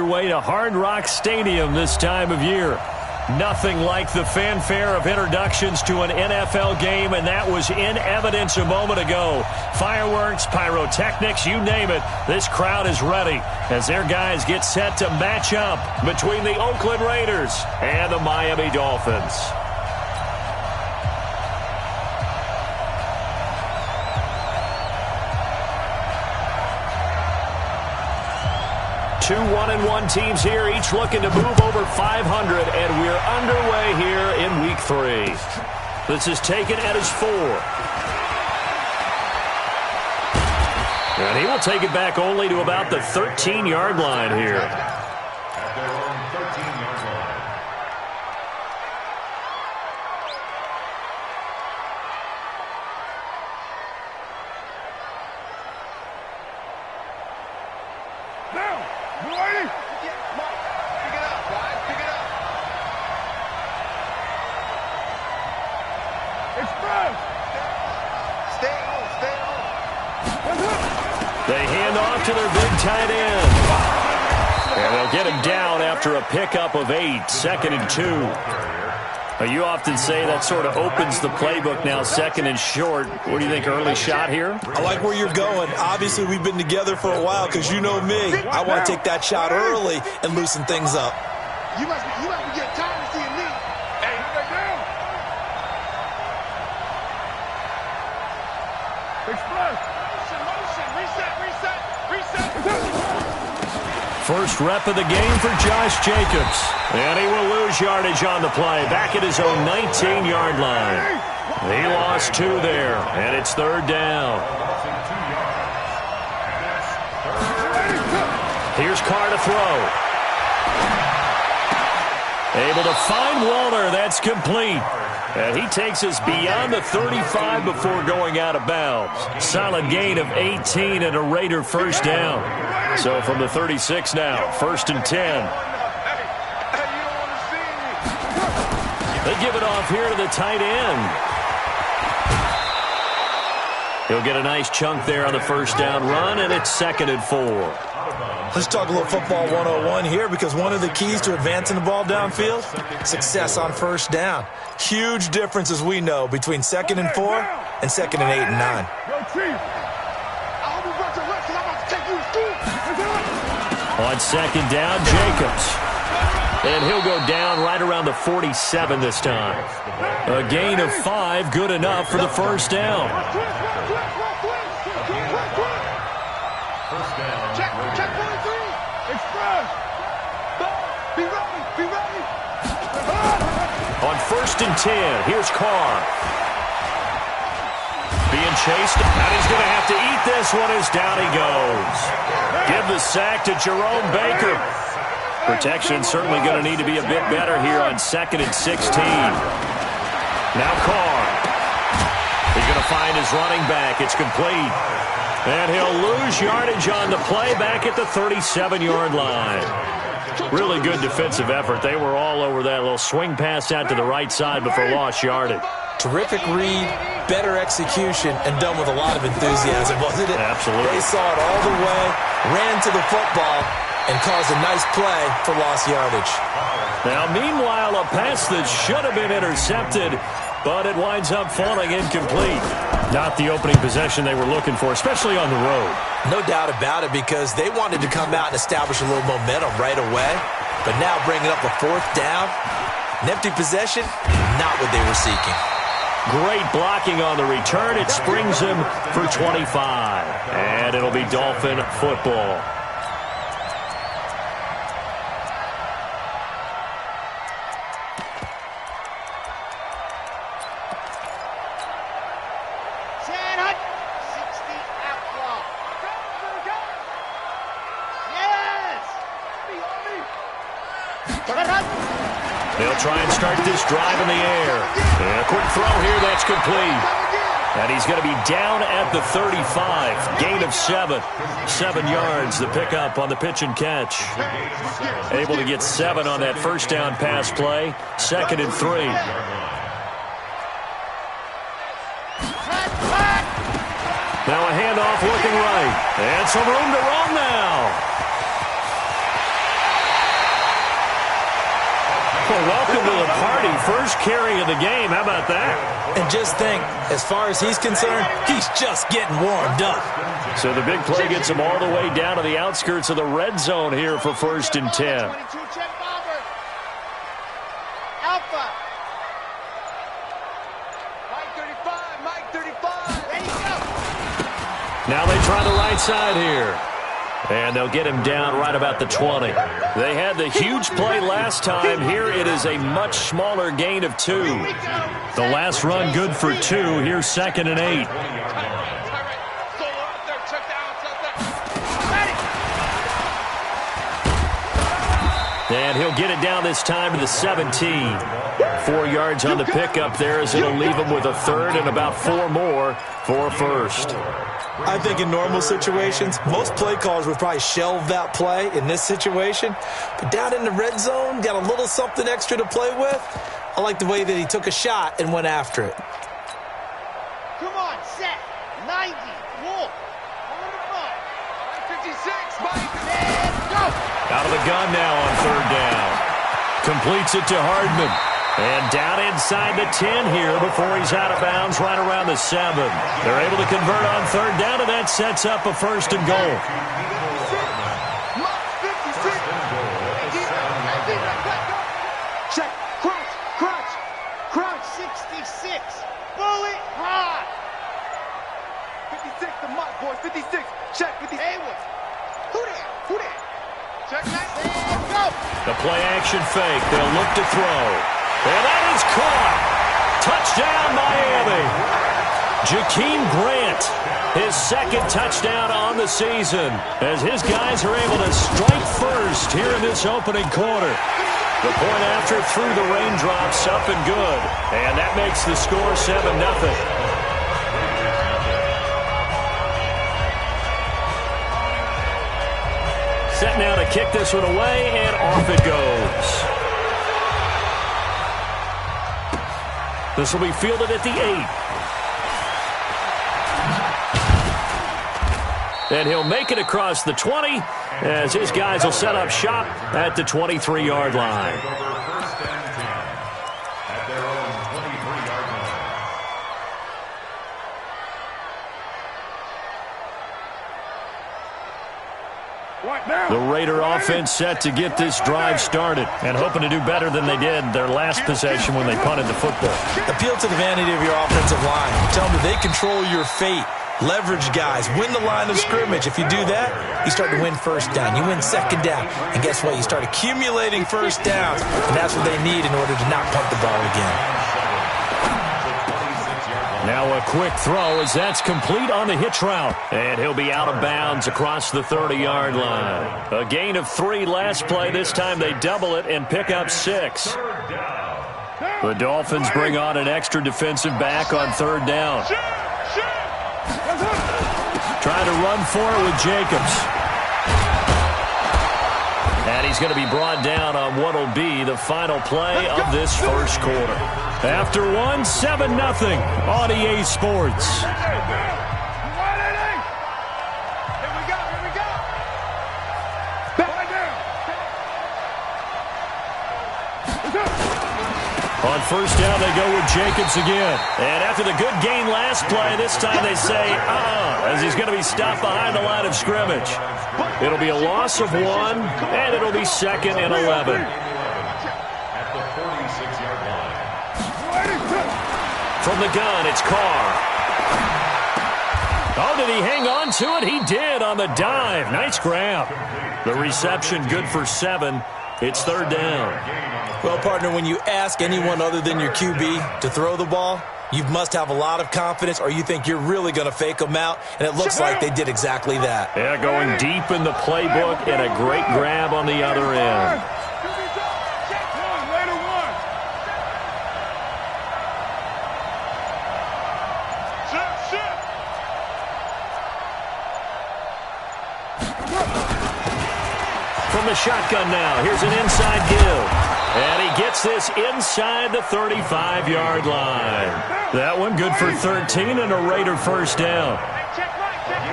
way to Hard Rock Stadium this time of year. Nothing like the fanfare of introductions to an NFL game, and that was in evidence a moment ago. Fireworks, pyrotechnics, you name it. This crowd is ready as their guys get set to match up between the Oakland Raiders and the Miami Dolphins. 2 1-1 teams here, each looking to move over 500, and we're underway here in Week 3. This is taken at his 4. And he will take it back only to about the 13-yard line here. At their own 13-yard line. Now, you ready? Pick it up, guys. Pick it up. Express. Stay on. They hand off to their big tight end. And they'll get him down after a pickup of 8, 2nd and 2. You often say that sort of opens the playbook now, 2nd and short. What do you think, early shot here? I like where you're going. Obviously, we've been together for a while because you know me. I want to take that shot early and loosen things up. You must be getting tired of seeing me. Hey, right down. Express. Motion. Reset. First rep of the game for Josh Jacobs. And he will lose yardage on the play, back at his own 19-yard line. He lost 2 there, and it's 3rd down. Here's Carr to throw. Able to find Waller. That's complete. And he takes us beyond the 35 before going out of bounds. Solid gain of 18 and a Raider first down. So from the 36 now, 1st and 10. They give it off here to the tight end. He'll get a nice chunk there on the first down run, and it's 2nd and 4. Let's talk a little football 101 here, because one of the keys to advancing the ball downfield, success on first down. Huge difference, as we know, between 2nd and 4 and 2nd and 8 and 9. On 2nd down, Jacobs. And he'll go down right around the 47 this time. A gain of 5, good enough for the first down. Check 43. Express. Be ready. On 1st and 10, here's Carr. Being chased, and he's going to have to eat this one as down he goes. Give the sack to Jerome Baker. Protection certainly going to need to be a bit better here on 2nd and 16. Now Carr. He's going to find his running back. It's complete. And he'll lose yardage on the play back at the 37-yard line. Really good defensive effort. They were all over that little swing pass out to the right side before lost yardage. Terrific read, better execution, and done with a lot of enthusiasm, wasn't it? Absolutely. They saw it all the way, ran to the football, and caused a nice play for lost yardage. Now, meanwhile, a pass that should have been intercepted, but it winds up falling incomplete. Not the opening possession they were looking for, especially on the road. No doubt about it, because they wanted to come out and establish a little momentum right away. But now bringing up a 4th down, an empty possession, not what they were seeking. Great blocking on the return. It springs him for 25. And it'll be Dolphin football. They'll try and start this drive in the air. And a quick throw here, that's complete. And he's going to be down at the 35. Gain of 7. 7 yards, the pickup on the pitch and catch. Able to get 7 on that first down pass play. 2nd and 3. Now a handoff looking right. And some room to run now. Well, welcome to the party. First carry of the game. How about that? And just think, as far as he's concerned, he's just getting warmed up. So the big play gets him all the way down to the outskirts of the red zone here for 1st and 10. Alpha. Mike 35, Mike 35. There you go. Now they try the right side here. And they'll get him down right about the 20. They had the huge play last time. Here it is a much smaller gain of 2. The last run good for 2. Here's 2nd and 8. And he'll get it down this time to the 17. 4 yards on the pickup there as it'll leave him with a 3rd and about 4 more for a 1st. I think in normal situations, most play callers would probably shelve that play in this situation. But down in the red zone, got a little something extra to play with. I like the way that he took a shot and went after it. Come on, set. 90. Wolf. On the front. 56. Mike. And go. Out of the gun now on 3rd down. Completes it to Hardman. And down inside the 10 here before he's out of bounds right around the 7. They're able to convert on 3rd down, and that sets up a 1st and goal. Check. Crunch. Crunch. Crunch. 66. Bullet hot. 56 to Mike, boys. 56. Check. 56. Haywood. Who there? Who there? Check. Nice. And go. The play action fake. They'll look to throw. And that is caught. Touchdown, Miami. Jakeem Grant, his 2nd touchdown on the season, as his guys are able to strike first here in this opening quarter. The point after through the raindrops, up and good. And that makes the score 7-0. Set now to kick this one away, and off it goes. This will be fielded at the 8. And he'll make it across the 20 as his guys will set up shop at the 23-yard line. At their own 23-yard line. The Raider offense set to get this drive started and hoping to do better than they did their last possession when they punted the football. Appeal to the vanity of your offensive line. Tell them that they control your fate. Leverage guys. Win the line of scrimmage. If you do that, you start to win 1st down. You win 2nd down. And guess what? You start accumulating 1st downs. And that's what they need in order to not punt the ball again. Now a quick throw as that's complete on the hitch route. And he'll be out of bounds across the 30-yard line. A gain of 3 last play. This time they double it and pick up 6. The Dolphins bring on an extra defensive back on 3rd down. Trying to run for it with Jacobs. And he's going to be brought down on what will be the final play of this 1st quarter. After 1, 7-0 on EA Sports. Here we go. Here we go. Back down. On 1st down, they go with Jacobs again. And after the good gain last play, this time they say, as he's going to be stopped behind the line of scrimmage. It'll be a loss of 1, and it'll be 2nd and 11. At the 46-yard line. From the gun, it's Carr. Oh, did he hang on to it? He did on the dive. Nice grab. The reception good for 7. It's 3rd down. Well, partner, when you ask anyone other than your QB to throw the ball, you must have a lot of confidence or you think you're really going to fake them out, and it looks like they did exactly that. Yeah, going deep in the playbook and a great grab on the other end. From the shotgun now, here's an inside give. And he gets this inside the 35-yard line. That one good for 13 and a Raider 1st down.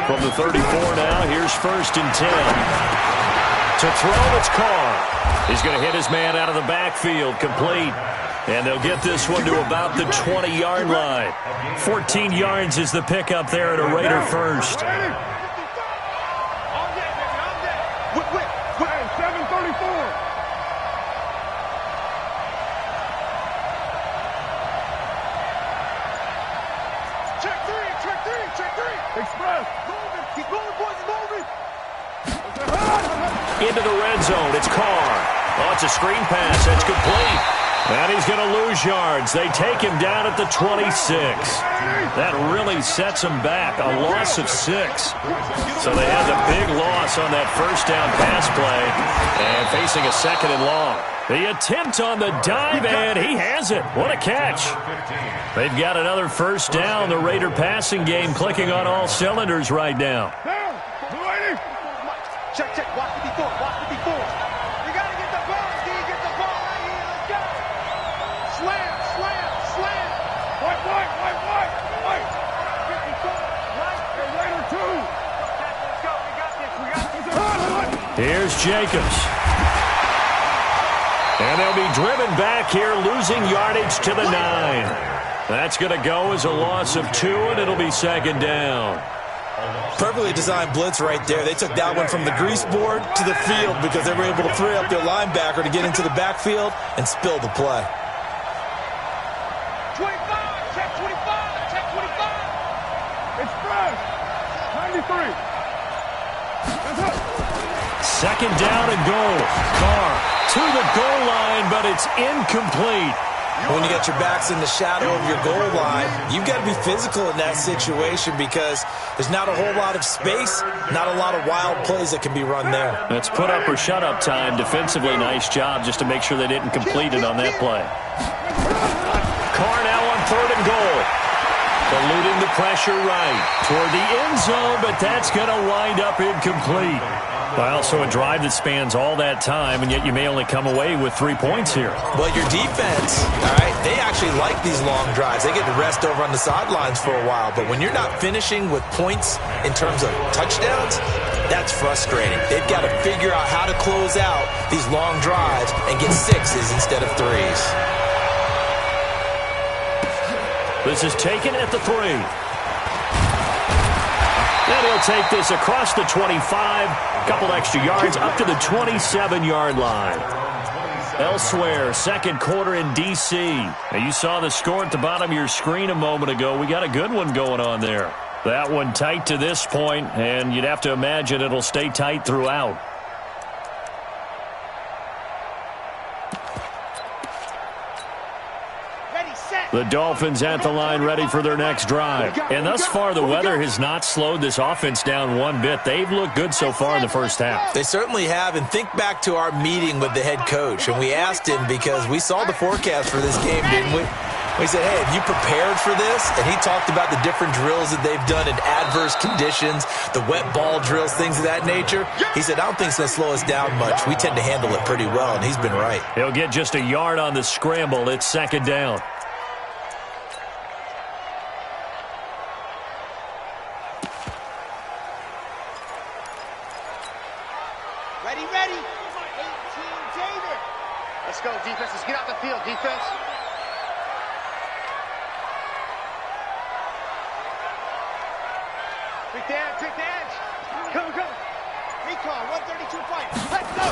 From the 34 now, here's 1st and 10. To throw, it's Carr. He's going to hit his man out of the backfield, complete. And they'll get this one to about the 20-yard line. 14 yards is the pickup there at a Raider first. 734. Check three. Express. Moving. Keep going, boys, moving. Into the red zone. It's Carr. Oh, it's a screen pass. That's complete. And he's going to lose yards. They take him down at the 26. That really sets him back. A loss of 6. So they had the big loss on that first down pass play. And facing a 2nd and long. The attempt on the dive, and he has it. What a catch. They've got another first down. The Raider passing game clicking on all cylinders right now. Check. Watch the before. You got to get the ball, D. Get the ball right here. Let's go. Slam. White. Raider 2. Let's go. We got this. Here's Jacobs. And they'll be driven back here, losing yardage to the 9. That's going to go as a loss of 2, and it'll be 2nd down. Perfectly designed blitz right there. They took that one from the grease board to the field because they were able to free up their linebacker to get into the backfield and spill the play. 25. Check 25. Express. 93. That's it. 2nd down and goal. Carr to the goal line, but it's incomplete. When you got your backs in the shadow of your goal line, you've got to be physical in that situation because there's not a whole lot of space, not a lot of wild plays that can be run there. That's put up or shut up time. Defensively, nice job just to make sure they didn't complete it on that play. Carr now on 3rd and goal. Eluding the pressure right toward the end zone, but that's going to wind up incomplete. Well, so a drive that spans all that time, and yet you may only come away with 3 points here. Well, your defense, all right, they actually like these long drives. They get to rest over on the sidelines for a while. But when you're not finishing with points in terms of touchdowns, that's frustrating. They've got to figure out how to close out these long drives and get 6s instead of 3s. This is taken at the 3. And he'll take this across the 25, couple extra yards up to the 27-yard line. Elsewhere, 2nd quarter in D.C. Now, you saw the score at the bottom of your screen a moment ago. We got a good one going on there. That one tight to this point, and you'd have to imagine it'll stay tight throughout. The Dolphins at the line ready for their next drive. And thus far, the weather has not slowed this offense down one bit. They've looked good so far in the first half. They certainly have. And think back to our meeting with the head coach. And we asked him because we saw the forecast for this game, didn't we? We said, hey, have you prepared for this? And he talked about the different drills that they've done in adverse conditions, the wet ball drills, things of that nature. He said, I don't think it's going to slow us down much. We tend to handle it pretty well, and he's been right. He'll get just a yard on the scramble. It's 2nd down. Ready. 18, David. Let's go, defense. Let's get out the field, defense. Trick the edge. Come. Recon, 132 fight. Let's go.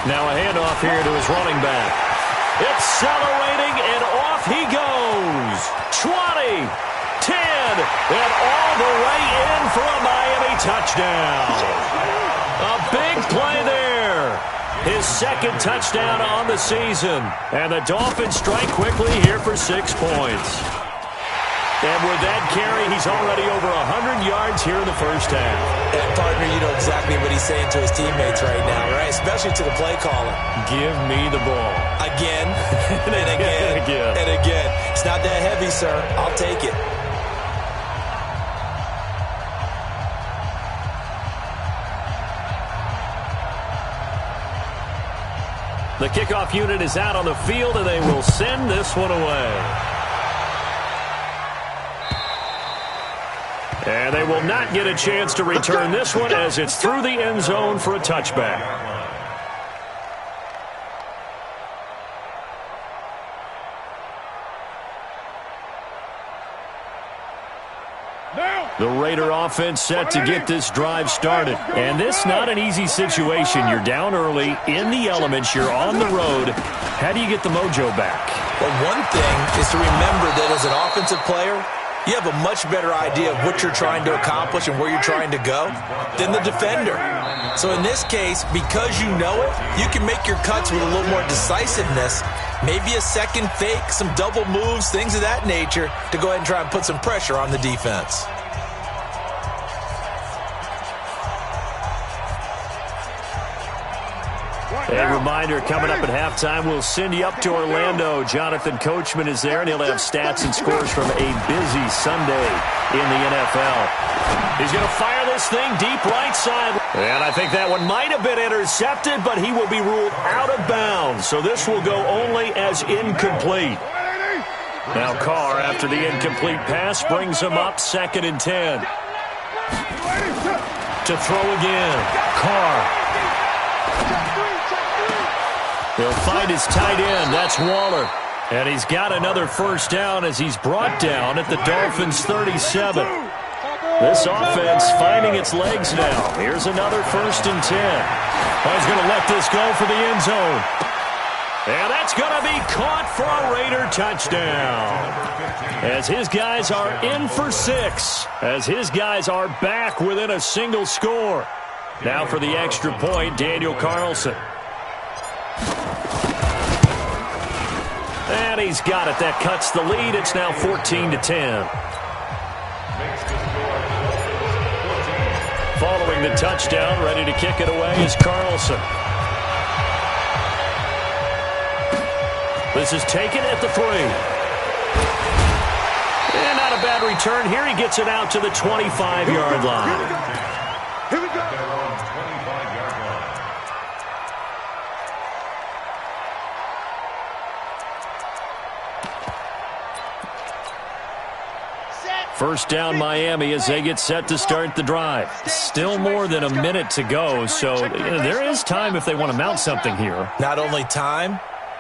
Now a handoff here to his running back. Accelerating, and off he goes. 20, 10, and all the way in for a Miami touchdown. A big play there. His 2nd touchdown on the season. And the Dolphins strike quickly here for 6 points. And with that carry, he's already over 100 yards here in the first half. And, partner, you know exactly what he's saying to his teammates right now, right? Especially to the play caller. Give me the ball. Again, and again, and again. It's not that heavy, sir. I'll take it. The kickoff unit is out on the field, and they will send this one away. And they will not get a chance to return this one as it's through the end zone for a touchback. The Raider offense set to get this drive started. And this not an easy situation. You're down early, in the elements, you're on the road. How do you get the mojo back? Well, one thing is to remember that as an offensive player, you have a much better idea of what you're trying to accomplish and where you're trying to go than the defender. So in this case, because you know it, you can make your cuts with a little more decisiveness, maybe a second fake, some double moves, things of that nature, to go ahead and try and put some pressure on the defense. A reminder, coming up at halftime, we'll send you up to Orlando. Jonathan Coachman is there, and he'll have stats and scores from a busy Sunday in the NFL. He's going to fire this thing deep right side. And I think that one might have been intercepted, but he will be ruled out of bounds. So this will go only as incomplete. Now Carr, after the incomplete pass, brings him up 2nd and 10. To throw again. Carr. He'll find his tight end. That's Waller. And he's got another first down as he's brought down at the Dolphins' 37. This offense finding its legs now. Here's another 1st and 10. Oh, he's going to let this go for the end zone. And that's going to be caught for a Raider touchdown. As his guys are in for 6. As his guys are back within a single score. Now for the extra point, Daniel Carlson. And he's got it. That cuts the lead. It's now 14-10. Following the touchdown, ready to kick it away is Carlson. This is taken at the 3. And not a bad return. Here he gets it out to the 25-yard line. Here we go. First down Miami as they get set to start the drive. Still more than a minute to go, so there is time if they want to mount something here. Not only time,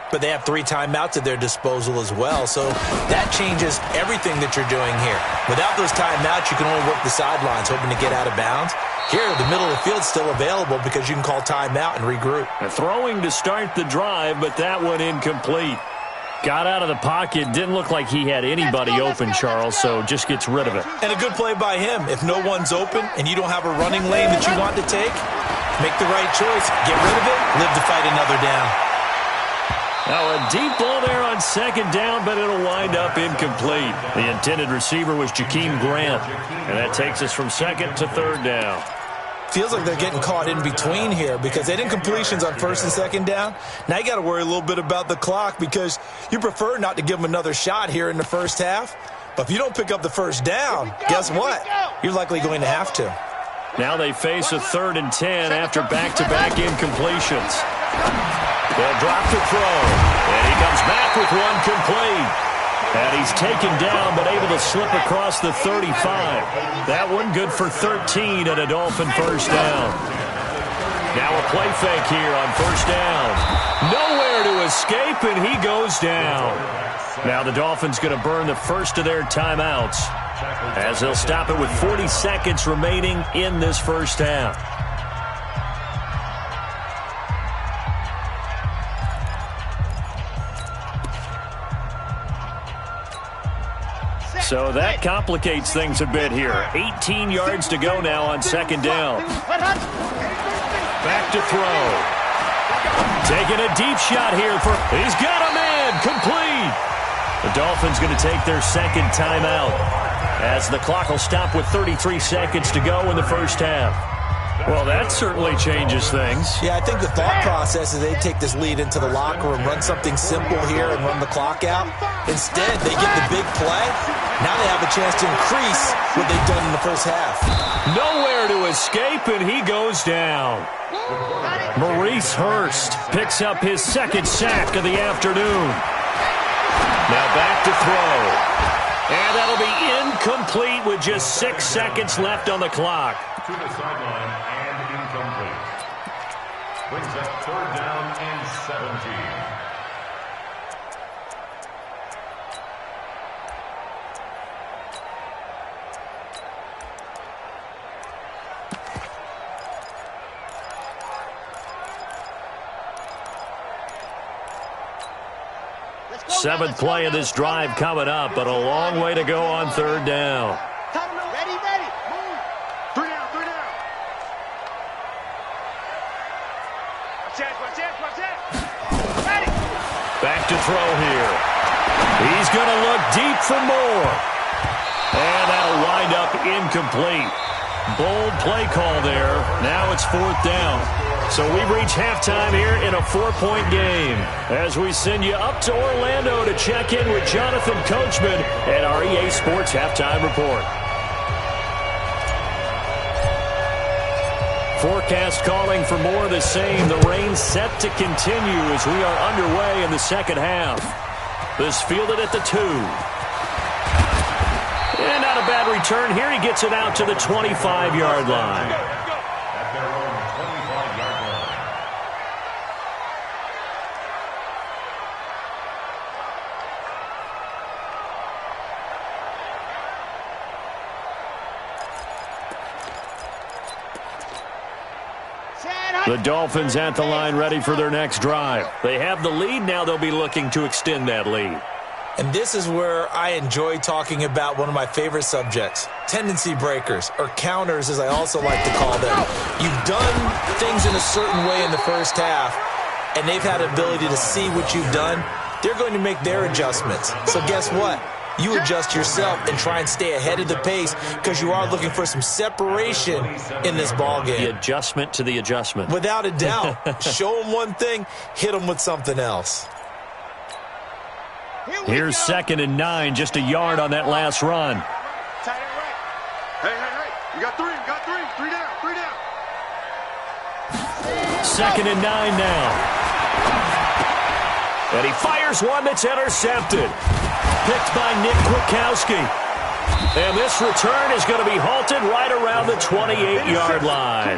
but they have 3 timeouts at their disposal as well. So that changes everything that you're doing here. Without those timeouts, you can only work the sidelines, hoping to get out of bounds. Here, the middle of the field is still available because you can call timeout and regroup. Throwing to start the drive, but that one incomplete. Got out of the pocket. Didn't look like he had anybody open, Charles, so just gets rid of it. And a good play by him. If no one's open and you don't have a running lane that you want to take, make the right choice. Get rid of it. Live to fight another down. Now a deep ball there on 2nd down, but it'll wind up incomplete. The intended receiver was Jakeem Grant, and that takes us from 2nd to 3rd down. Feels like they're getting caught in between here because they didn't completions on 1st and 2nd down. Now you got to worry a little bit about the clock because you prefer not to give them another shot here in the first half. But if you don't pick up the first down, guess what? You're likely going to have to. Now they face a 3rd and 10 after back-to-back incompletions. They'll drop the throw, and he comes back with one complete. And he's taken down, but able to slip across the 35. That one good for 13 and a Dolphin first down. Now a play fake here on 1st down. Nowhere to escape, and he goes down. Now the Dolphins going to burn the first of their timeouts as they'll stop it with 40 seconds remaining in this first half. So that complicates things a bit here. 18 yards to go now on 2nd down. Back to throw. Taking a deep shot here for... He's got a man. Complete. The Dolphins going to take their 2nd timeout as the clock will stop with 33 seconds to go in the first half. Well, that certainly changes things. Yeah, I think the thought process is they take this lead into the locker room, run something simple here and run the clock out. Instead, they get the big play. Now they have a chance to increase what they've done in the first half. Nowhere to escape, and he goes down. Maurice Hurst picks up his 2nd sack of the afternoon. Now back to throw. And that'll be incomplete with just 6 seconds left on the clock. To the sideline and incomplete. Brings up 3rd down and 17. Seventh play of this drive coming up, but a long way to go on third down. Ready, ready. Move. Three down. Watch out. Ready. Back to throw here. He's going to look deep for more. And that'll wind up incomplete. Bold play call there. Now it's fourth down. So we reach halftime here in a 4-point game as we send you up to Orlando to check in with Jonathan Coachman at our EA Sports Halftime Report. Forecast calling for more of the same. The rain set to continue as we are underway in the second half. This fielded at the 2. And not a bad return here. He gets it out to the 25-yard line. At their own 25-yard line. The Dolphins at the line ready for their next drive. They have the lead. Now they'll be looking to extend that lead. And this is where I enjoy talking about one of my favorite subjects, tendency breakers, or counters as I also like to call them. You've done things in a certain way in the first half, and they've had the ability to see what you've done. They're going to make their adjustments. So guess what? You adjust yourself and try and stay ahead of the pace because you are looking for some separation in this ballgame. The adjustment to the adjustment. Without a doubt. Show them one thing, hit them with something else. Here's 2nd and 9, just a yard on that last run. Hey. You got three. 3 down. 2nd and 9 now. And he fires one that's intercepted. Picked by Nick Kwiatkowski. And this return is going to be halted right around the 28-yard line.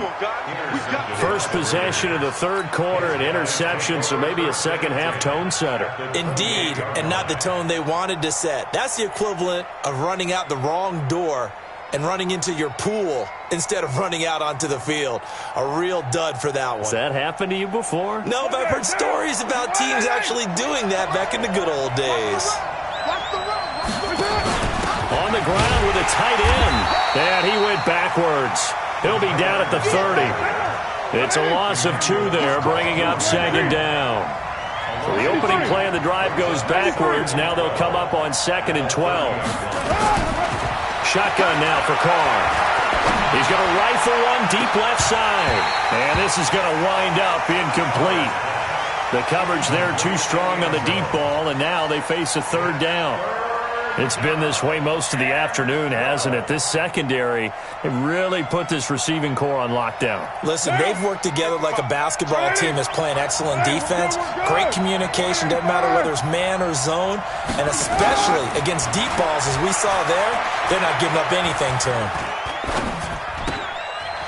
First possession of the third quarter, an interception, so maybe a second-half tone setter. Indeed, and not the tone they wanted to set. That's the equivalent of running out the wrong door and running into your pool instead of running out onto the field. A real dud for that one. Has that happened to you before? No, but I've heard stories about teams actually doing that back in the good old days. On the ground with a tight end. And he went backwards. He'll be down at the 30. It's a loss of 2 there, bringing up 2nd down. So the opening play of the drive goes backwards. Now they'll come up on 2nd and 12. Shotgun now for Carr. He's going to rifle one deep left side. And this is going to wind up incomplete. The coverage there too strong on the deep ball, and now they face a 3rd down. It's been this way most of the afternoon, hasn't it? This secondary, it really put this receiving core on lockdown. Listen, they've worked together like a basketball team that's playing excellent defense. Great communication, doesn't matter whether it's man or zone. And especially against deep balls, as we saw there, they're not giving up anything to him.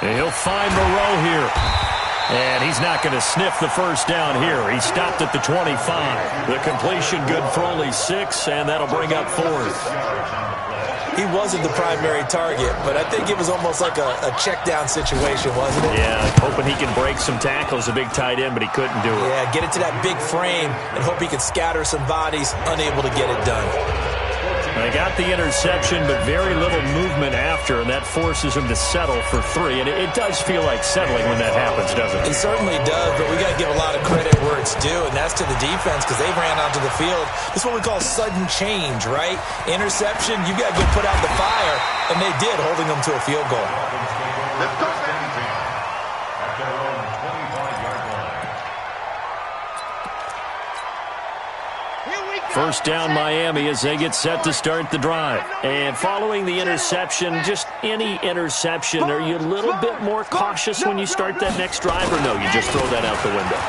And he'll find Moreau here. And he's not going to sniff the first down here. He stopped at the 25. The completion good for only 6, and that'll bring up 4th. He wasn't the primary target, but I think it was almost like a check-down situation, wasn't it? Yeah, hoping he can break some tackles, a big tight end, but he couldn't do it. Yeah, get it to that big frame and hope he can scatter some bodies, unable to get it done. They got the interception, but very little movement after, and that forces him to settle for 3. And it does feel like settling when that happens, doesn't it? It certainly does, but we got to give a lot of credit where it's due, and that's to the defense because they ran onto the field. This is what we call sudden change, right? Interception, you got to get put out the fire, and they did, holding them to a field goal. Let's go, man. At their own 25-yard line. First down Miami as they get set to start the drive. And following the interception, just any interception, are you a little bit more cautious when you start that next drive, or no, you just throw that out the window?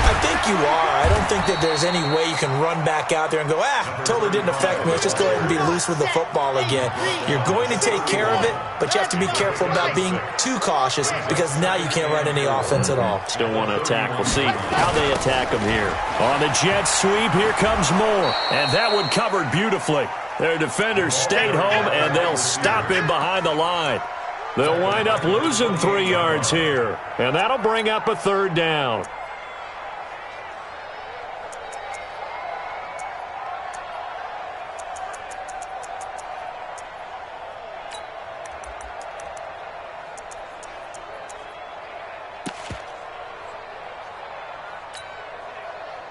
I think you are. I don't think that there's any way you can run back out there and go, totally didn't affect me. Let's just go ahead and be loose with the football again. You're going to take care of it, but you have to be careful about being too cautious because now you can't run any offense at all. Still want to attack. We'll see how they attack them here. On the jet sweep, here comes Moore. And that one covered beautifully. Their defenders stayed home, and they'll stop him behind the line. They'll wind up losing 3 yards here. And that'll bring up a 3rd down.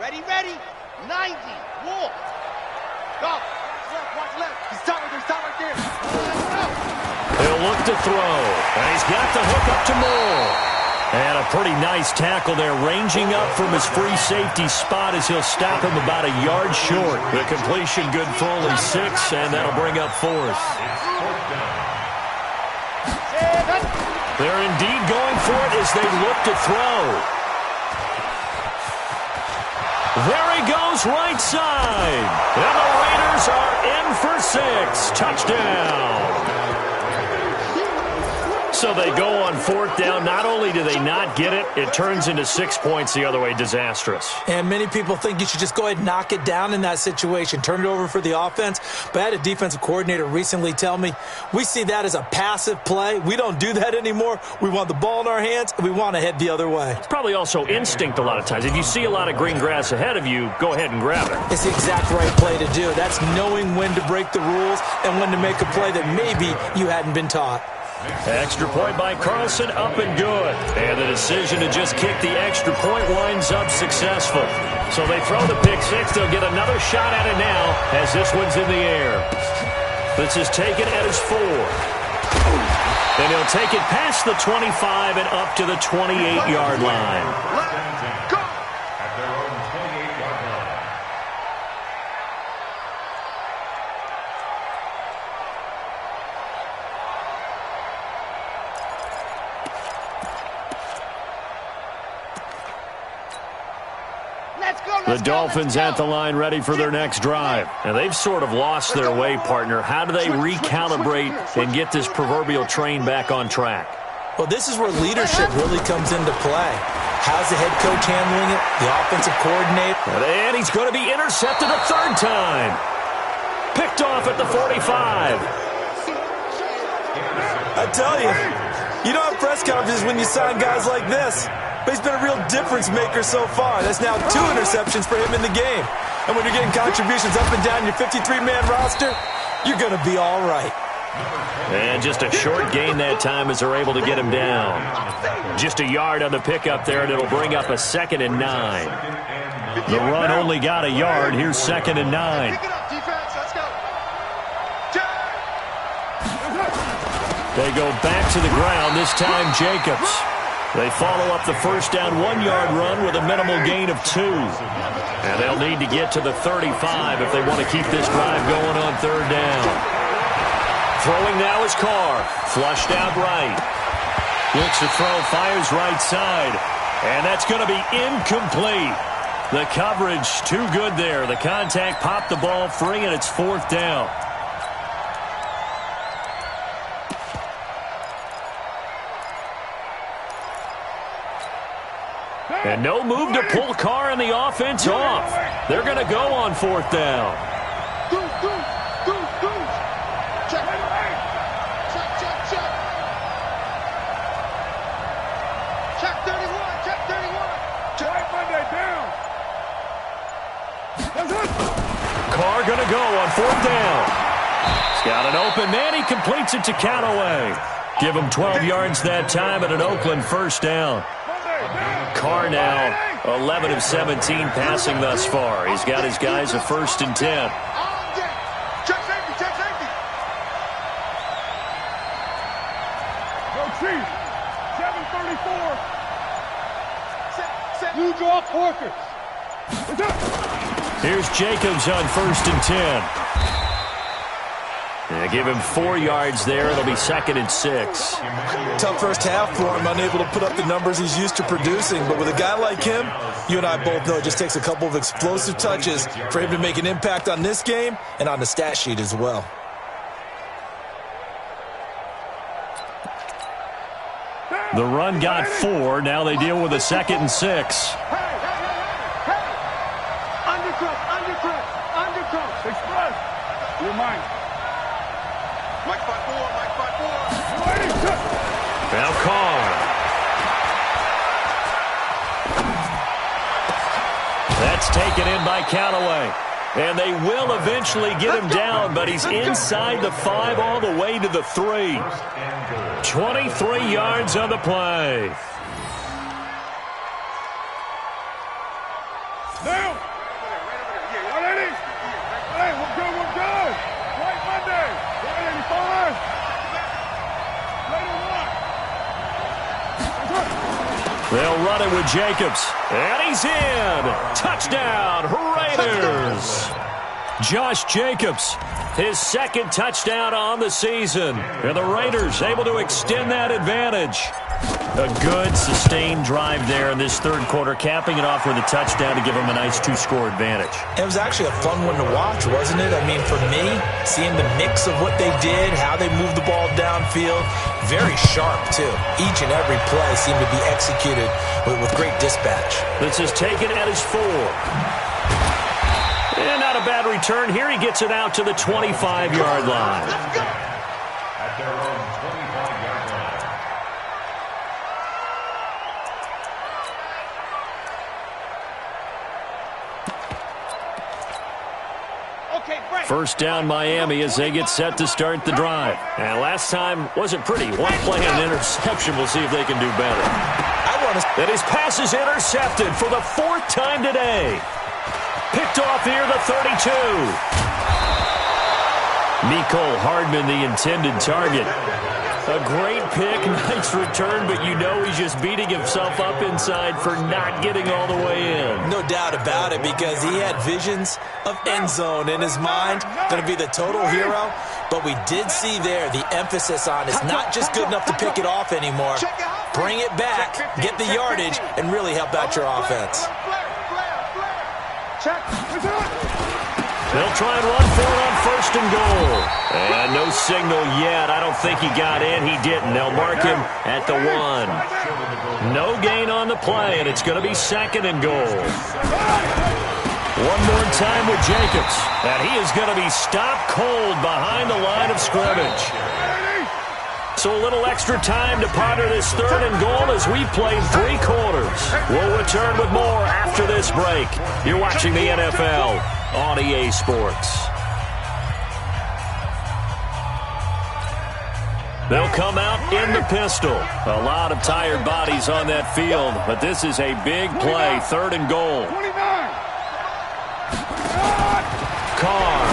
Ready, ready. 90. Walk. Go. Watch left. He's top right there. He's top right there. Go. He'll look to throw. And he's got the hook up to Moore. And a pretty nice tackle there, ranging up from his free safety spot as he'll stop him about a yard short. The completion good for only 6, and that'll bring up 4th. They're indeed going for it as they look to throw. There he goes, right side. And the Raiders are in for 6. Touchdown. So they go on 4th down. Not only do they not get it, it turns into 6 points the other way. Disastrous. And many people think you should just go ahead and knock it down in that situation. Turn it over for the offense. But I had a defensive coordinator recently tell me, we see that as a passive play. We don't do that anymore. We want the ball in our hands, and we want to head the other way. It's probably also instinct a lot of times. If you see a lot of green grass ahead of you, go ahead and grab it. It's the exact right play to do. That's knowing when to break the rules and when to make a play that maybe you hadn't been taught. Extra point by Carlson, up and good. And the decision to just kick the extra point winds up successful. So they throw the pick 6. They'll get another shot at it now as this one's in the air. This is taken at his 4. And he'll take it past the 25 and up to the 28-yard line. The Dolphins at the line ready for their next drive. And they've sort of lost their way, partner. How do they recalibrate and get this proverbial train back on track? Well, this is where leadership really comes into play. How's the head coach handling it? The offensive coordinator? And he's going to be intercepted a 3rd time. Picked off at the 45. I tell you, you don't have press conferences when you sign guys like this. But he's been a real difference maker so far. That's now 2 interceptions for him in the game. And when you're getting contributions up and down your 53-man roster, you're going to be all right. And just a short gain that time as they're able to get him down. Just a yard on the pickup there, and it'll bring up a 2nd and 9. The run only got a yard. Here's 2nd and 9. They go back to the ground, this time Jacobs. They follow up the first down 1-yard run with a minimal gain of 2. And they'll need to get to the 35 if they want to keep this drive going on 3rd down. Throwing now is Carr. Flushed out right. Looks to throw, fires right side. And that's going to be incomplete. The coverage too good there. The contact popped the ball free, and it's 4th down. And no move to pull Carr and the offense off. They're going to go on 4th down. Check. Check 31. Check 31. Check Monday down. Carr going to go on 4th down. He's got an open man. He completes it to Callaway. Give him 12 yards that time and an Oakland 1st down. Carr now 11 of 17 passing thus far. He's got his guys a 1st and 10. Check safety. Check safety. Go Chief. 734. You draw Porker. Here's Jacobs on 1st and 10. Yeah, give him 4 yards there. It'll be 2nd and 6. Tough first half for him, unable to put up the numbers he's used to producing. But with a guy like him, you and I both know it just takes a couple of explosive touches for him to make an impact on this game and on the stat sheet as well. The run got 4. Now they deal with a 2nd and 6. Undercut. Express. You're mine. Mike 5-4. Now Carr. That's taken in by Callaway. And they will eventually get him down, but he's inside the 5 all the way to the 3. 23 yards on the play. Now. Yeah, 180. Hey, we're good, we're good. White Monday. 185. They'll run it with Jacobs. And he's in. Touchdown, Raiders. Josh Jacobs, his second touchdown on the season. And the Raiders able to extend that advantage. A good, sustained drive there in this third quarter, capping it off with a touchdown to give them a nice two-score advantage. It was actually a fun one to watch, wasn't it? I mean, for me, seeing the mix of what they did, how they moved the ball downfield, very sharp, too. Each and every play seemed to be executed with great dispatch. This is taken at his 4. And not a bad return here. He gets it out to the 25-yard line. At their own 25-yard line. First down Miami as they get set to start the drive. And last time wasn't pretty. One play and an interception. We'll see if they can do better. And his pass is intercepted for the 4th time today. Picked off near the 32. Mecole Hardman, the intended target. A great pick, nice return, but you know he's just beating himself up inside for not getting all the way in. No doubt about it, because he had visions of end zone in his mind. Going to be the total hero. But we did see there the emphasis on it's not just good enough to pick it off anymore. Bring it back, get the yardage, and really help out your offense. They'll try and run for it on 1st and goal. And no signal yet. I don't think he got in. He didn't. They'll mark him at the 1. No gain on the play, and it's going to be 2nd and goal. One more time with Jacobs. And he is going to be stopped cold behind the line of scrimmage. So a little extra time to ponder this 3rd and goal as we play 3 quarters. We'll return with more after this break. You're watching the NFL on EA Sports. They'll come out in the pistol. A lot of tired bodies on that field, but this is a big play, 3rd and goal. Carr.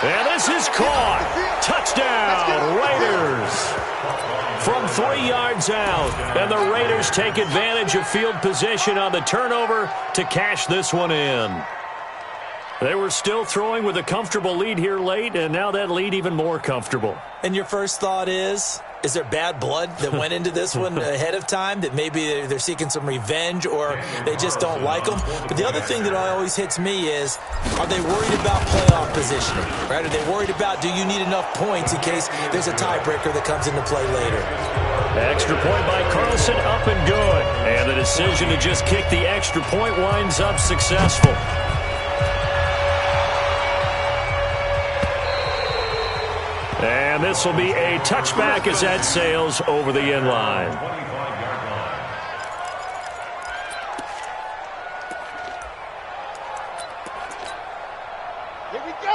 And this is caught. Touchdown, Raiders. From 3 yards out. And the Raiders take advantage of field position on the turnover to cash this one in. They were still throwing with a comfortable lead here late, and now that lead even more comfortable. And your first thought is there bad blood that went into this one ahead of time, that maybe they're seeking some revenge or they just don't like them? But the other thing that always hits me is, are they worried about playoff positioning? Right? Are they worried about, do you need enough points in case there's a tiebreaker that comes into play later? Extra point by Carlson, up and good. And the decision to just kick the extra point winds up successful. And this will be a touchback as that sails over the end line.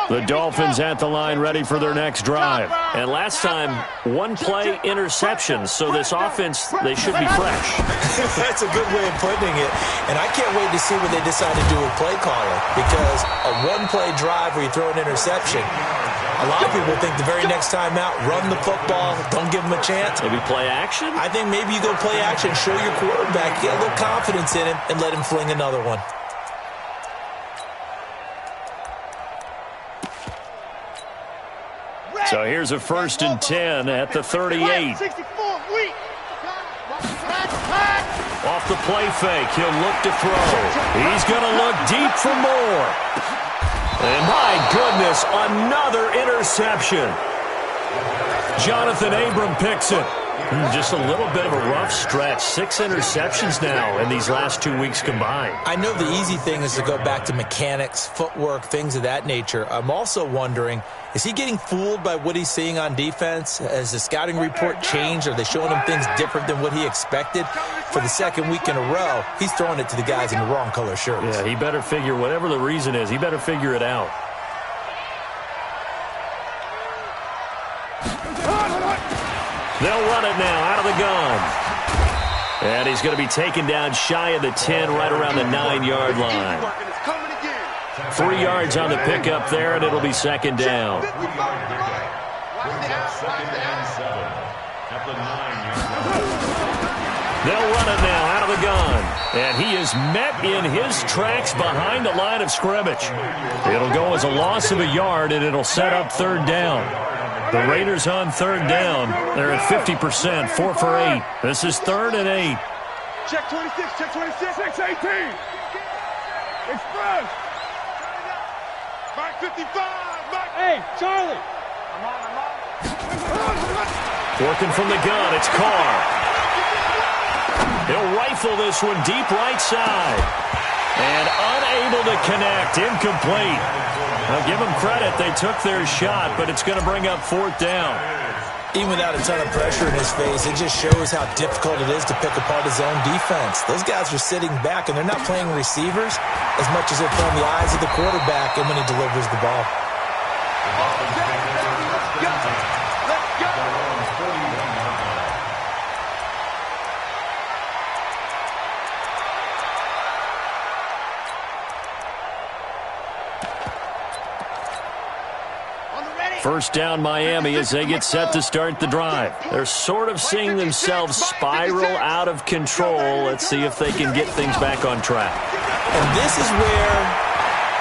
The Dolphins at the line ready for their next drive. And last time, 1 play interception, so this offense, they should be fresh. That's a good way of putting it. And I can't wait to see what they decide to do with play calling, because a 1-play drive where you throw an interception, a lot of people think the very next time out, run the football, don't give them a chance. Maybe play action? I think maybe you go play action, show your quarterback, get a little confidence in him, and let him fling another one. So here's a 1st and 10 at the 38. Off the play fake, he'll look to throw. He's going to look deep for more. And my goodness, another interception. Jonathan Abram picks it. Just a little bit of a rough stretch. 6 interceptions now in these last 2 weeks combined. I know the easy thing is to go back to mechanics, footwork, things of that nature. I'm also wondering, is he getting fooled by what he's seeing on defense? Has the scouting report changed? Are they showing him things different than what he expected? For the 2nd week in a row, he's throwing it to the guys in the wrong color shirts. Yeah, he better figure, whatever the reason is, he better figure it out. They'll run it now out of the gun. And he's going to be taken down shy of the 10, right around the 9-yard line. 3 yards on the pickup there, and it'll be second down. Second and 7 at the 9-yard line. They'll run it now out of the gun. And he is met in his tracks behind the line of scrimmage. It'll go as a loss of a yard, and it'll set up third down. The Raiders on third down. They're at 50%, 4 for 8. This is 3rd and 8. Check 26, check 26. 6-18. Express. Mark 55. Mark. Hey, Charlie. I'm on. Working from the gun, it's Carr. He'll rifle this one deep right side. And unable to connect, incomplete. Now give them credit, they took their shot, but it's going to bring up 4th down. Even without a ton of pressure in his face, it just shows how difficult it is to pick apart his own defense. Those guys are sitting back, and they're not playing receivers as much as they're playing the eyes of the quarterback and when he delivers the ball. First down Miami as they get set to start the drive. They're sort of seeing themselves spiral out of control. Let's see if they can get things back on track. And this is where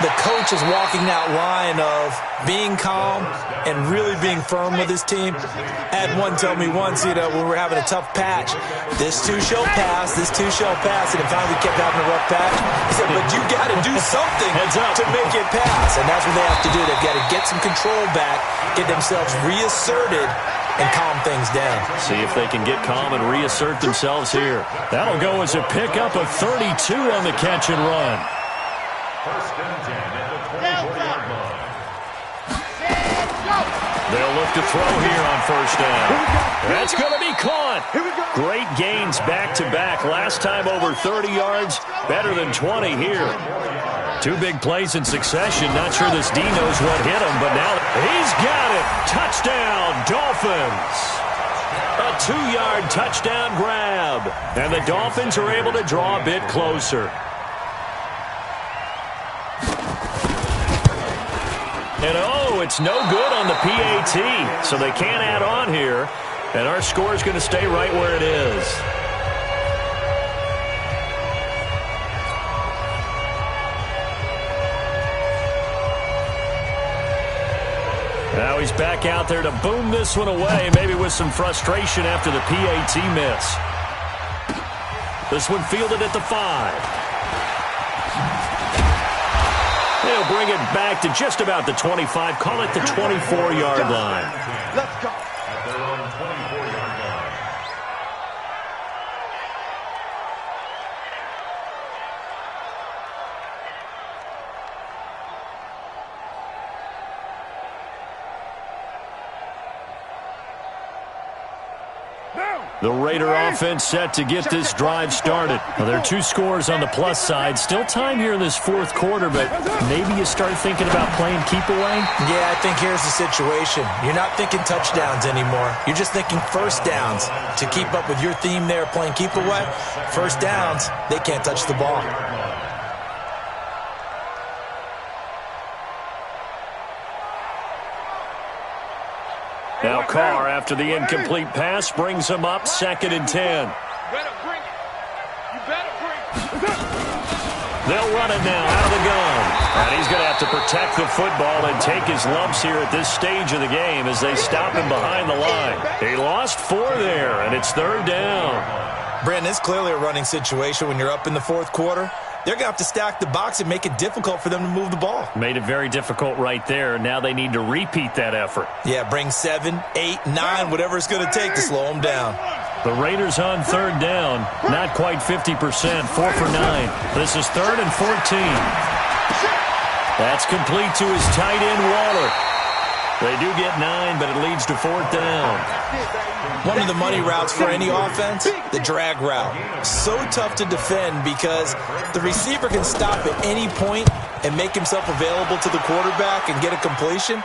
the coach is walking that line of being calm and really being firm with his team. I had one tell me once, when we were having a tough patch, this too shall pass, this too shall pass, and finally we kept having a rough patch. He said, but you got to do something to make it pass, and that's what they have to do. They've got to get some control back, get themselves reasserted, and calm things down. See if they can get calm and reassert themselves here. That'll go as a pickup of 32 on the catch and run. First and 10 at the 24-yard line. They'll look to throw here on first down. That's going to be caught. Great gains back-to-back. Last time over 30 yards, better than 20 here. 2 big plays in succession. Not sure this D knows what hit him, but now he's got it. Touchdown, Dolphins. A 2-yard touchdown grab. And the Dolphins are able to draw a bit closer. And it's no good on the PAT, so they can't add on here. And our score is going to stay right where it is. Now he's back out there to boom this one away, maybe with some frustration after the PAT miss. This one fielded at the 5. They'll bring it back to just about the 25. Call it the 24-yard line. Let's go. At their own 24-yard line. The Raider offense set to get this drive started. Now, there are 2 scores on the plus side. Still time here in this 4th quarter, but maybe you start thinking about playing keep away? Yeah, I think here's the situation. You're not thinking touchdowns anymore. You're just thinking first downs. To keep up with your theme there, playing keep away, first downs, they can't touch the ball. Now Carr, after the incomplete pass, brings him up 2nd and 10. You better bring it. You better bring it. They'll run it now out of the gun. And he's going to have to protect the football and take his lumps here at this stage of the game as they stop him behind the line. He lost 4 there, and it's 3rd down. Brandon, it's clearly a running situation when you're up in the 4th quarter. They're going to have to stack the box and make it difficult for them to move the ball. Made it very difficult right there. Now they need to repeat that effort. Yeah, bring 7, 8, 9, whatever it's going to take to slow them down. The Raiders on 3rd down. Not quite 50%. 4 for 9. This is 3rd and 14. That's complete to his tight end, Waller. They do get 9, but it leads to 4th down. One of the money routes for any offense, the drag route. So tough to defend because the receiver can stop at any point and make himself available to the quarterback and get a completion.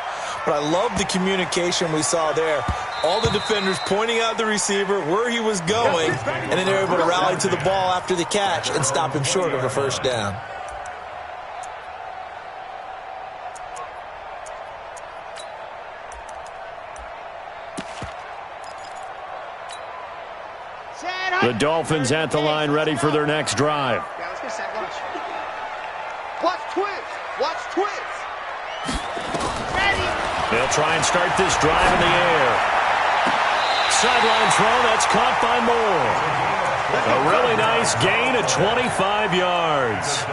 But I love the communication we saw there. All the defenders pointing out the receiver, where he was going, and then they're able to rally to the ball after the catch and stop him short of a first down. The Dolphins at the line, ready for their next drive. Yeah, let's get set. Watch twist. Watch twist. Ready. They'll try and start this drive in the air. Sideline throw, that's caught by Moore. A really nice gain of 25 yards.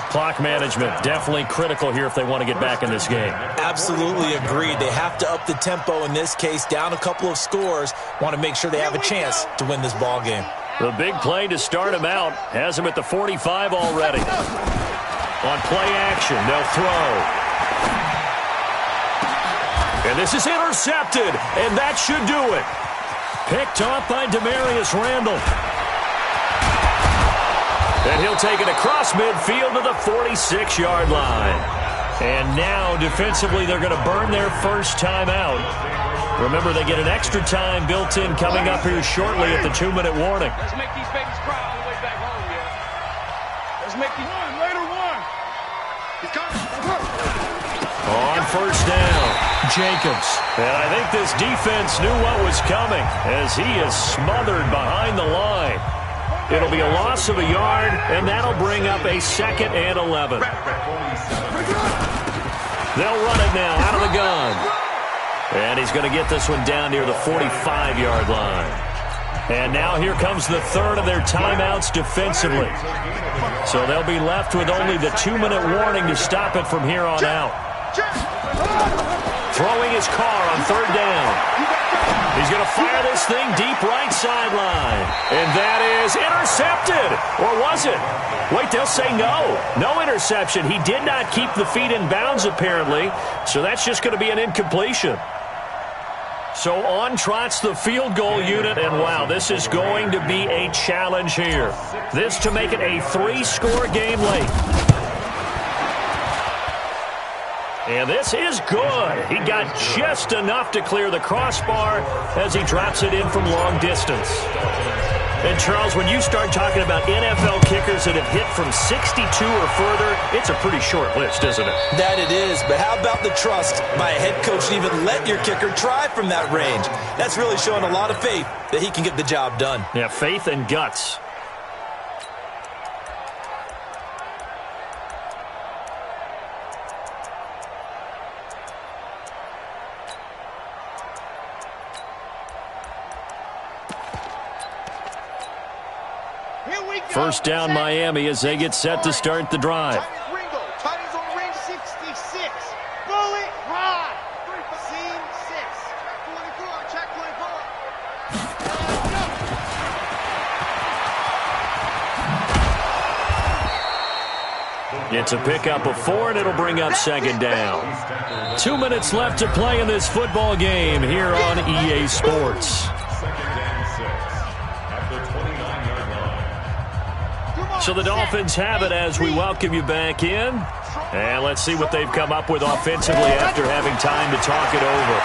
Clock management definitely critical here if they want to get back in this game. Absolutely agreed. They have to up the tempo in this case, down a couple of scores. Want to make sure they have a chance to win this ball game. The big play to start him out has him at the 45 already. On play action, they'll throw. And this is intercepted, and that should do it. Picked off by Demarius Randall. And he'll take it across midfield to the 46-yard line. And now, defensively, they're going to burn their first time out. Remember, they get an extra time built in coming up here shortly at the 2-minute warning. Let's make these babies cry all the way back home, yeah. Let's make these one, later one. He's coming. On first down, Jacobs. And I think this defense knew what was coming as he is smothered behind the line. It'll be a loss of a yard, and that'll bring up a 2nd and 11. They'll run it now out of the gun. And he's going to get this one down near the 45-yard line. And now here comes the third of their timeouts defensively. So they'll be left with only the 2-minute warning to stop it from here on out. Throwing his car on third down. He's going to fire this thing deep right sideline. And that is intercepted. Or was it? Wait, they'll say no. No interception. He did not keep the feet in bounds, apparently. So that's just going to be an incompletion. So on trots the field goal unit, and wow, this is going to be a challenge here. This to make it a 3-score game late. And this is good. He got just enough to clear the crossbar as he drops it in from long distance. And, Charles, when you start talking about NFL kickers that have hit from 62 or further, it's a pretty short list, isn't it? That it is, but how about the trust by a head coach to even let your kicker try from that range? That's really showing a lot of faith that he can get the job done. Yeah, faith and guts. First down Miami as they get set to start the drive. Titans on ring 66. Bullet high. Scene 6. Check 24. It's a pickup of 4, and it'll bring up 2nd down. 2 minutes left to play in this football game here on EA Sports. So the Dolphins have it as we welcome you back in. And let's see what they've come up with offensively after having time to talk it over.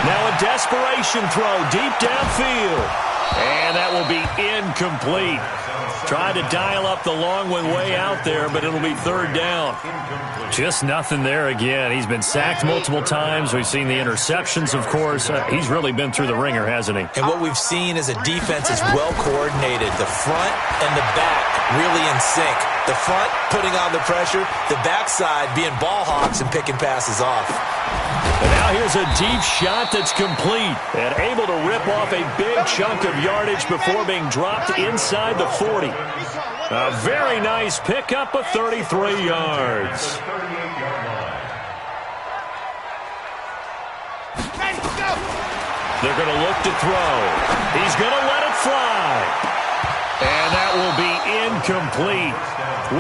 Now a desperation throw deep downfield. And that will be incomplete. Tried to dial up the long one way out there, but it'll be 3rd down. Just nothing there again. He's been sacked multiple times. We've seen the interceptions, of course. He's really been through the ringer, hasn't he? And what we've seen is a defense is well coordinated. The front and the back really in sync. The front putting on the pressure, the backside being ball hawks and picking passes off. And now here's a deep shot that's complete and able to rip off a big chunk of yardage before being dropped inside the 40. A very nice pickup of 33 yards. They're going to look to throw. He's going to let it fly. And that will be incomplete.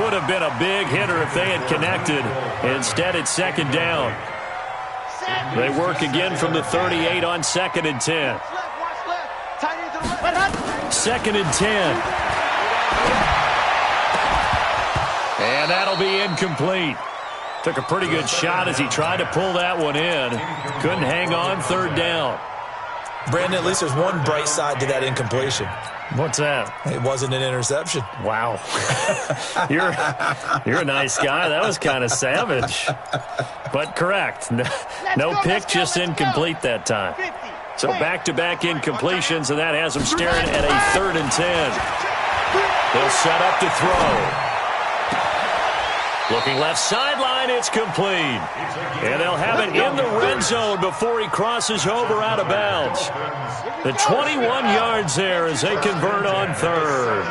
Would have been a big hitter if they had connected. Instead, it's 2nd down. They work again from the 38 on 2nd and 10. 2nd and 10. And that'll be incomplete. Took a pretty good shot as he tried to pull that one in. Couldn't hang on, third down. Brandon, at least there's one bright side to that incompletion. What's that? It wasn't an interception. Wow. You're a nice guy. That was kind of savage. But correct. No pick, just incomplete that time. So back-to-back incompletions, and that has him staring at a 3rd and 10. They'll set up to throw. Looking left sideline, it's complete. And they'll have it in the red zone before he crosses over out of bounds. The 21 yards there as they convert on 3rd.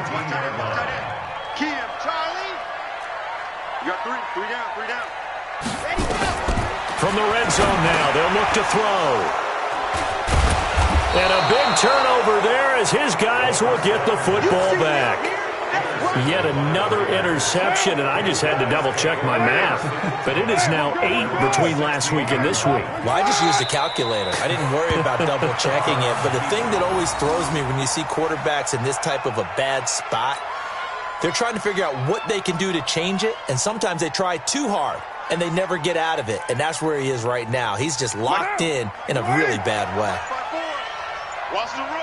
Kim, Charlie. You got three down. From the red zone now, they'll look to throw. And a big turnover there as his guys will get the football back. Yet another interception, and I just had to double-check my math. But it is now 8 between last week and this week. Well, I just used a calculator. I didn't worry about double-checking it. But the thing that always throws me when you see quarterbacks in this type of a bad spot, they're trying to figure out what they can do to change it, and sometimes they try too hard, and they never get out of it. And that's where he is right now. He's just locked in a really bad way. Watch the run.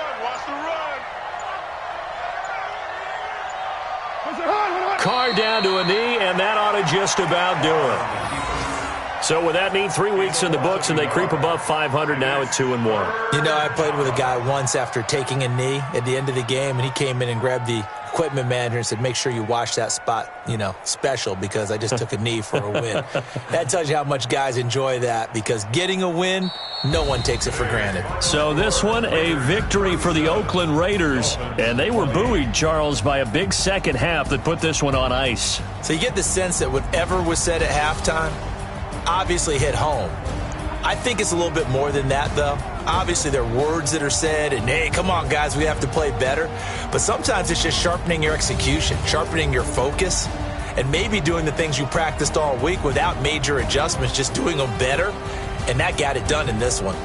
Carr down to a knee, and that ought to just about do it. So with that neat 3 weeks in the books, and they creep above 500 now at 2-1. You know, I played with a guy once after taking a knee at the end of the game, and he came in and grabbed the equipment manager and said, make sure you watch that spot, special, because I just took a knee for a win. That tells you how much guys enjoy that, because getting a win, no one takes it for granted. So this one, a victory for the Oakland Raiders, and they were buoyed, Charles, by a big second half that put this one on ice. So you get the sense that whatever was said at halftime obviously hit home. I think it's a little bit more than that, though. Obviously, there are words that are said, and, hey, come on, guys, we have to play better. But sometimes it's just sharpening your execution, sharpening your focus, and maybe doing the things you practiced all week without major adjustments, just doing them better. And that got it done in this one.